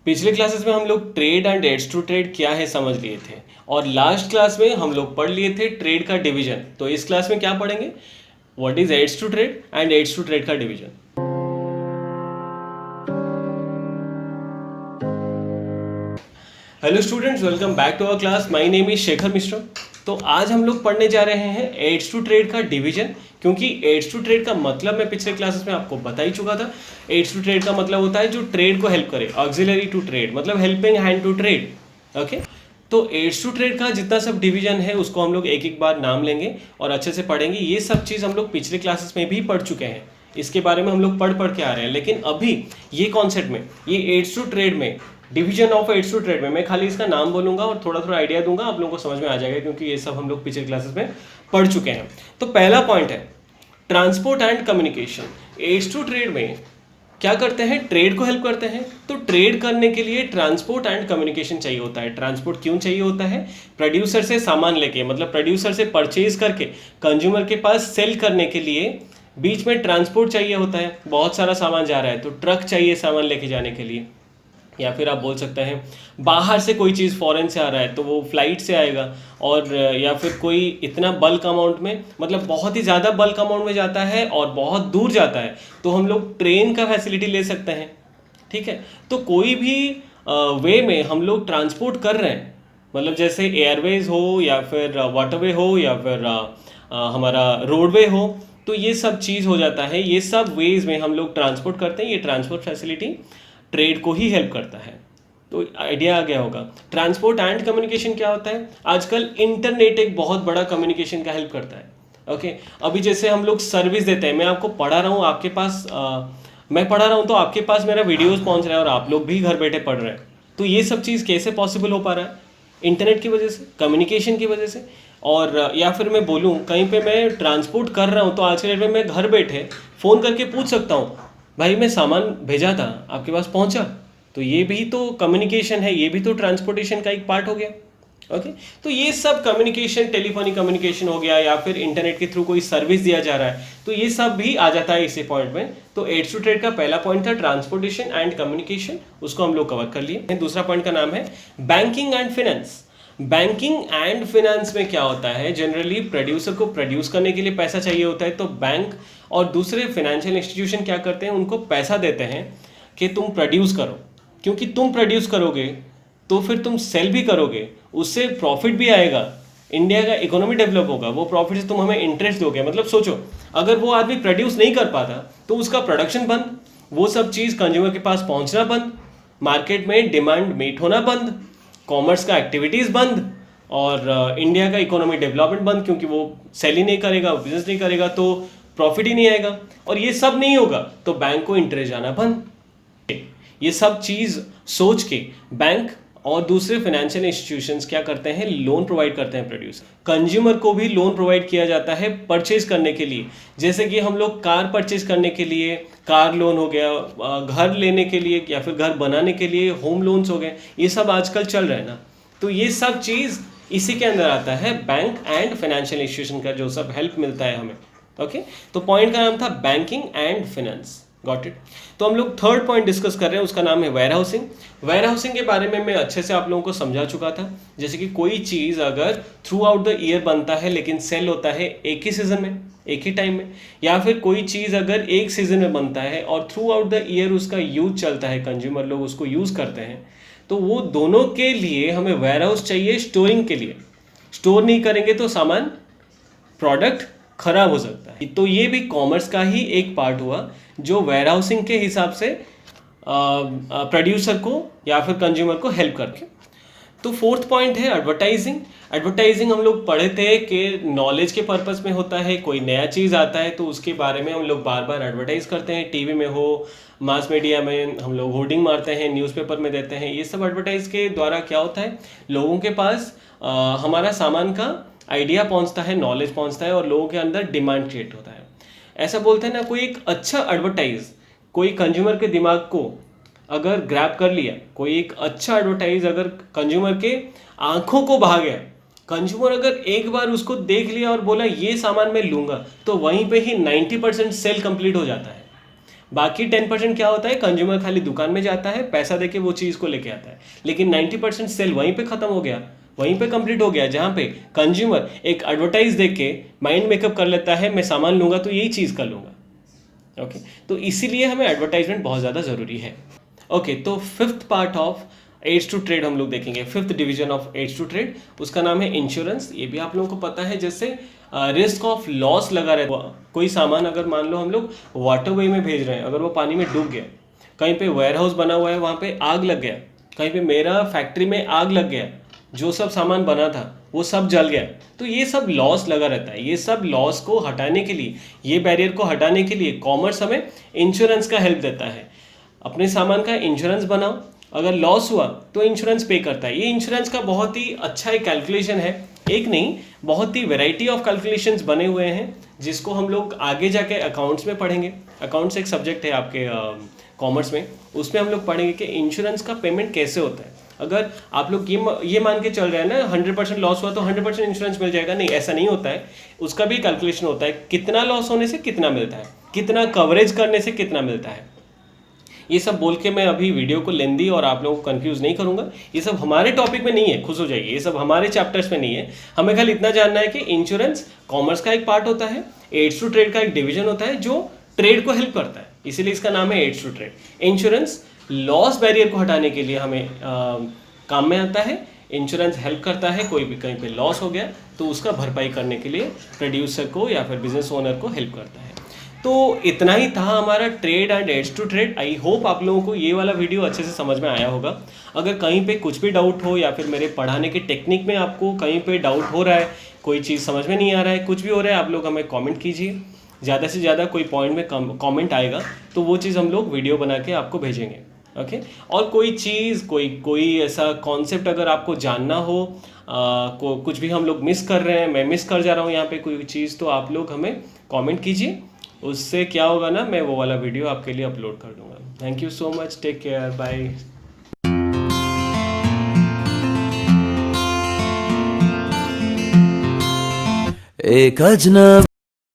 पिछले क्लासेस में हम लोग trade and aids to trade क्या है समझ लिए थे और लास्ट क्लास में हम लोग पढ़ लिए थे ट्रेड का डिवीजन। तो इस क्लास में क्या पढ़ेंगे? What is aids to trade and aids to trade का division. Hello students, welcome back to our class. My name is Shekhar Mishra. तो आज हम लोग पढ़ने जा रहे हैं एड्स टू ट्रेड का डिवीजन, क्योंकि एड्स टू ट्रेड का मतलब मैं पिछले क्लासेस में आपको बता ही चुका था। एड्स टू ट्रेड का मतलब होता है जो ट्रेड को हेल्प करे, ऑक्सिलरी टू ट्रेड मतलब helping hand to trade. Okay, तो एड्स टू ट्रेड का जितना सब डिवीजन है उसको हम लोग एक एक बार नाम लेंगे और अच्छे से पढ़ेंगे। ये सब चीज़ हम लोग पिछले क्लासेस में भी पढ़ चुके हैं, इसके बारे में हम लोग पढ़ के आ रहे हैं। लेकिन अभी ये कॉन्सेप्ट में, ये एड्स टू ट्रेड में, division of aids to trade में मैं खाली इसका नाम बोलूंगा और थोड़ा थोड़ा आइडिया दूंगा, आप लोगों को समझ में आ जाएगा, क्योंकि ये सब हम लोग पिछले क्लासेस में पढ़ चुके हैं। तो पहला पॉइंट है transport and communication. Aids to trade में क्या करते हैं? ट्रेड को हेल्प करते हैं। तो ट्रेड करने के लिए ट्रांसपोर्ट एंड कम्युनिकेशन चाहिए होता है। ट्रांसपोर्ट क्यों चाहिए होता है? प्रोड्यूसर से सामान लेके, मतलब प्रोड्यूसर से परचेज करके कंज्यूमर के पास सेल करने के लिए बीच में ट्रांसपोर्ट चाहिए होता है। बहुत सारा सामान जा रहा है तो ट्रक चाहिए सामान लेके जाने के लिए, या फिर आप बोल सकते हैं बाहर से कोई चीज़ फॉरेन से आ रहा है तो वो फ्लाइट से आएगा, और या फिर कोई इतना बल्क अमाउंट में, मतलब बहुत ही ज़्यादा बल्क अमाउंट में जाता है और बहुत दूर जाता है तो हम लोग ट्रेन का फैसिलिटी ले सकते हैं। ठीक है, तो कोई भी वे में हम लोग ट्रांसपोर्ट कर रहे हैं, मतलब जैसे एयरवेज हो या फिर वाटरवे हो या फिर हमारा रोडवे हो, तो ये सब चीज़ हो जाता है। ये सब वेज में हम लोग ट्रांसपोर्ट करते हैं। ये ट्रांसपोर्ट फैसिलिटी ट्रेड को ही हेल्प करता है। तो आइडिया आ गया होगा। ट्रांसपोर्ट एंड कम्युनिकेशन क्या होता है? आजकल इंटरनेट एक बहुत बड़ा कम्युनिकेशन का हेल्प करता है। ओके, अभी जैसे हम लोग सर्विस देते हैं, मैं आपको पढ़ा रहा हूँ, आपके पास मैं पढ़ा रहा हूँ तो आपके पास मेरा वीडियोस पहुँच रहा है और आप लोग भी घर बैठे पढ़ रहे हैं। तो ये सब चीज़ कैसे पॉसिबल हो पा रहा है? इंटरनेट की वजह से, कम्युनिकेशन की वजह से। और या फिर मैं बोलूँ कहीं पे मैं ट्रांसपोर्ट कर रहा हूँ तो आज के डेट में मैं घर बैठे फ़ोन करके पूछ सकता हूँ, भाई मैं सामान भेजा था आपके पास पहुंचा? तो ये भी तो कम्युनिकेशन है, ये भी तो ट्रांसपोर्टेशन का एक पार्ट हो गया। ओके, तो ये सब कम्युनिकेशन, टेलीफोनिक कम्युनिकेशन हो गया या फिर इंटरनेट के थ्रू कोई सर्विस दिया जा रहा है, तो ये सब भी आ जाता है इसी पॉइंट में। तो एड्स टू ट्रेड का पहला पॉइंट था ट्रांसपोर्टेशन एंड कम्युनिकेशन, उसको हम लोग कवर कर लिए। दूसरा पॉइंट का नाम है banking and finance. Banking and finance में क्या होता है? जनरली प्रोड्यूसर को प्रोड्यूस करने के लिए पैसा चाहिए होता है, तो बैंक और दूसरे फाइनेंशियल इंस्टीट्यूशन क्या करते हैं? उनको पैसा देते हैं कि तुम प्रोड्यूस करो, क्योंकि तुम प्रोड्यूस करोगे तो फिर तुम सेल भी करोगे, उससे प्रॉफिट भी आएगा, इंडिया का इकोनॉमी डेवलप होगा, वो प्रॉफिट से तुम हमें इंटरेस्ट दोगे। मतलब सोचो, अगर वो आदमी प्रोड्यूस नहीं कर पाता तो उसका प्रोडक्शन बंद, वो सब चीज़ कंज्यूमर के पास पहुंचना बंद, मार्केट में डिमांड मीट होना बंद, कॉमर्स का एक्टिविटीज़ बंद, और इंडिया का इकोनॉमी डेवलपमेंट बंद, क्योंकि वो सेल ही नहीं करेगा, बिजनेस नहीं करेगा तो प्रॉफिट ही नहीं आएगा। और ये सब नहीं होगा तो बैंक को इंटरेस्ट जाना बंद। ये सब चीज़ सोच के बैंक और दूसरे फाइनेंशियल इंस्टीट्यूशंस क्या करते हैं? लोन प्रोवाइड करते हैं प्रोड्यूसर। कंज्यूमर को भी लोन प्रोवाइड किया जाता है परचेज करने के लिए, जैसे कि हम लोग कार परचेज करने के लिए कार लोन हो गया, घर लेने के लिए या फिर घर बनाने के लिए होम लोन्स हो गए, ये सब आजकल चल रहा है ना। तो ये सब चीज़ इसी के अंदर आता है, बैंक एंड फाइनेंशियल इंस्टीट्यूशन का जो सब हेल्प मिलता है हमें। ओके, तो पॉइंट का नाम था banking and finance. Got it. तो हम लोग थर्ड पॉइंट डिस्कस कर रहे हैं, उसका नाम है वेयर हाउसिंग। वेयर हाउसिंग के बारे में मैं अच्छे से आप लोगों को समझा चुका था। जैसे कि कोई चीज़ अगर थ्रू आउट द ईयर बनता है लेकिन सेल होता है एक ही सीजन में, एक ही टाइम में, या फिर कोई चीज़ अगर एक सीजन में बनता है और थ्रू आउट द ईयर उसका यूज चलता है, कंज्यूमर लोग उसको यूज़ करते हैं, तो वो दोनों के लिए हमें वेयर हाउस चाहिए स्टोरिंग के लिए। स्टोर नहीं करेंगे तो सामान, प्रोडक्ट खराब हो सकता है। तो ये भी कॉमर्स का ही एक पार्ट हुआ जो वेयर हाउसिंग के हिसाब से प्रोड्यूसर को या फिर कंज्यूमर को हेल्प करके। तो फोर्थ पॉइंट है एडवर्टाइजिंग। एडवर्टाइजिंग हम लोग पढ़े थे कि नॉलेज के पर्पस में होता है, कोई नया चीज़ आता है तो उसके बारे में हम लोग बार बार एडवर्टाइज करते हैं, टीवी में हो, मास मीडिया में हम लोग होर्डिंग मारते हैं, न्यूज़पेपर में देते हैं। ये सब एडवर्टाइज के द्वारा क्या होता है? लोगों के पास हमारा सामान का आइडिया पहुंचता है, नॉलेज पहुंचता है और लोगों के अंदर डिमांड क्रिएट होता है। ऐसा बोलते हैं ना, कोई एक अच्छा एडवर्टाइज कोई कंज्यूमर के दिमाग को अगर ग्रैब कर लिया, कोई एक अच्छा एडवर्टाइज अगर कंज्यूमर के आंखों को भा गया, कंज्यूमर अगर एक बार उसको देख लिया और बोला ये सामान मैं लूँगा, तो वहीं पे ही 90% सेल कंप्लीट हो जाता है। बाकी 10% क्या होता है, कंज्यूमर खाली दुकान में जाता है, पैसा देके वो चीज़ को लेके आता है, लेकिन 90% सेल वहीं पे खत्म हो गया, वहीं पे कंप्लीट हो गया, जहाँ पे कंज्यूमर एक एडवर्टाइज देख के माइंड मेकअप कर लेता है, मैं सामान लूंगा तो यही चीज़ कर लूंगा। ओके, तो इसीलिए हमें एडवर्टाइजमेंट बहुत ज़्यादा ज़रूरी है। ओके, तो fifth part of aids to trade हम लोग देखेंगे, fifth division of aids to trade, उसका नाम है इंश्योरेंस। ये भी आप लोगों को पता है, जैसे रिस्क ऑफ लॉस लगा रहता है। कोई सामान अगर मान लो हम लोग वाटरवे में भेज रहे हैं, अगर वो पानी में डूब गया, कहीं पे वेयर हाउस बना हुआ है वहाँ पे आग लग गया, कहीं पे मेरा फैक्ट्री में आग लग गया, जो सब सामान बना था वो सब जल गया, तो ये सब लॉस लगा रहता है। ये सब लॉस को हटाने के लिए, ये बैरियर को हटाने के लिए कॉमर्स हमें इंश्योरेंस का हेल्प देता है। अपने सामान का इंश्योरेंस बनाओ, अगर लॉस हुआ तो इंश्योरेंस पे करता है। ये इंश्योरेंस का बहुत ही अच्छा एक कैलकुलेशन है, एक नहीं बहुत ही वैरायटी ऑफ कैलकुलेशंस बने हुए हैं, जिसको हम लोग आगे जाके अकाउंट्स में पढ़ेंगे। अकाउंट्स एक सब्जेक्ट है आपके कॉमर्स में, उसमें हम लोग पढ़ेंगे कि इंश्योरेंस का पेमेंट कैसे होता है। अगर आप लोग ये मान के चल रहे हैं ना 100% लॉस हुआ तो 100% इंश्योरेंस मिल जाएगा, नहीं, ऐसा नहीं होता है। उसका भी कैलकुलेशन होता है, कितना लॉस होने से कितना मिलता है, कितना कवरेज करने से कितना मिलता है। ये सब बोल के मैं अभी वीडियो को लेंदी और आप लोगों को कंफ्यूज नहीं करूंगा। ये सब हमारे टॉपिक में नहीं है, खुश हो जाइए, ये सब हमारे चैप्टर्स में नहीं है। हमें खाली इतना जानना है कि इंश्योरेंस कॉमर्स का एक पार्ट होता है, एड्स टू ट्रेड का एक डिवीजन होता है जो ट्रेड को हेल्प करता है, इसीलिए इसका नाम है aids to trade. Insurance loss barrier को हटाने के लिए हमें काम में आता है। इंश्योरेंस हेल्प करता है, कोई भी कहीं पे लॉस हो गया तो उसका भरपाई करने के लिए प्रोड्यूसर को या फिर बिजनेस ओनर को हेल्प करता है। तो इतना ही था हमारा trade and aids to trade. I hope आप लोगों को ये वाला वीडियो अच्छे से समझ में आया होगा। अगर कहीं पे कुछ भी डाउट हो या फिर मेरे पढ़ाने के टेक्निक में आपको कहीं पे डाउट हो रहा है, कोई चीज़ समझ में नहीं आ रहा है, कुछ भी हो रहा है, आप लोग हमें कमेंट कीजिए। ज़्यादा से ज़्यादा कोई पॉइंट में कमेंट आएगा तो वो चीज़ हम लोग वीडियो बना के आपको भेजेंगे। ओके, और कोई चीज़ कोई ऐसा कॉन्सेप्ट अगर आपको जानना हो, कुछ भी हम लोग मिस कर रहे हैं, मैं मिस कर जा रहा हूँ यहाँ पे कोई चीज़, तो आप लोग हमें कमेंट कीजिए। उससे क्या होगा ना, मैं वो वाला वीडियो आपके लिए अपलोड कर दूंगा। Thank you so much, take care, bye. एक अजनबी